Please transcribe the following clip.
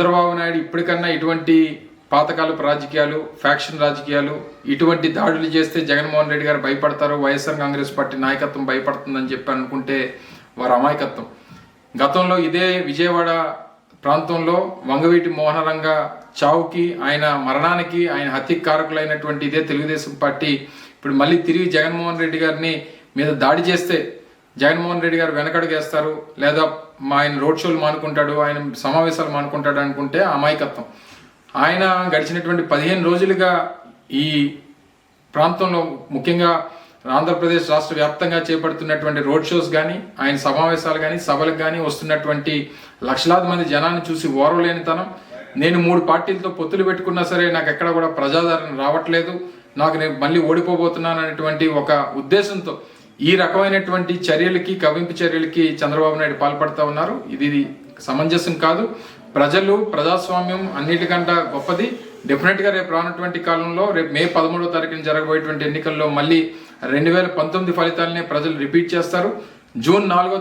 చంద్రబాబు నాయుడు ఇప్పటికన్నా ఇటువంటి పాతకాలపు రాజకీయాలు, ఫ్యాక్షన్ రాజకీయాలు, ఇటువంటి దాడులు చేస్తే జగన్మోహన్ రెడ్డి గారు భయపడతారు, వైఎస్ఆర్ కాంగ్రెస్ పార్టీ నాయకత్వం భయపడుతుందని చెప్పి అనుకుంటే వారు అమాయకత్వం. గతంలో ఇదే విజయవాడ ప్రాంతంలో వంగవీటి మోహనరంగ చావుకి, ఆయన మరణానికి, ఆయన హత్యకు కారకులైనటువంటి ఇదే తెలుగుదేశం పార్టీ ఇప్పుడు మళ్ళీ తిరిగి జగన్మోహన్ రెడ్డి గారిని మీద దాడి చేస్తే జగన్మోహన్ రెడ్డి గారు వెనకడుగేస్తారు, లేదా ఆయన రోడ్ షోలు మానుకుంటాడు, ఆయన సమావేశాలు మానుకుంటాడు అనుకుంటే అమాయకత్వం. ఆయన గడిచినటువంటి 15 రోజులుగా ఈ ప్రాంతంలో, ముఖ్యంగా ఆంధ్రప్రదేశ్ రాష్ట్ర వ్యాప్తంగా చేపడుతున్నటువంటి రోడ్ షోస్ కానీ, ఆయన సమావేశాలు కానీ, సభలకు కానీ వస్తున్నటువంటి లక్షలాది మంది జనాన్ని చూసి ఓర్వలేనితనం, నేను 3 పార్టీలతో పొత్తులు పెట్టుకున్నా సరే నాకు ఎక్కడ కూడా ప్రజాదరణ రావట్లేదు, నేను మళ్ళీ ఓడిపోబోతున్నాను అనేటువంటి ఒక ఉద్దేశంతో ఈ రకమైనటువంటి చర్యలకి, కవింపు చర్యలకి చంద్రబాబు నాయుడు పాల్పడతా ఉన్నారు. ఇది సమంజసం కాదు. ప్రజలు, ప్రజాస్వామ్యం అన్నిటికంటే గొప్పది. డెఫినెట్గా రేపు రానటువంటి కాలంలో, రేపు మే 13వ తారీఖున జరగబోయేటువంటి ఎన్నికల్లో మళ్ళీ 2019 ఫలితాలనే ప్రజలు రిపీట్ చేస్తారు. జూన్ 4వ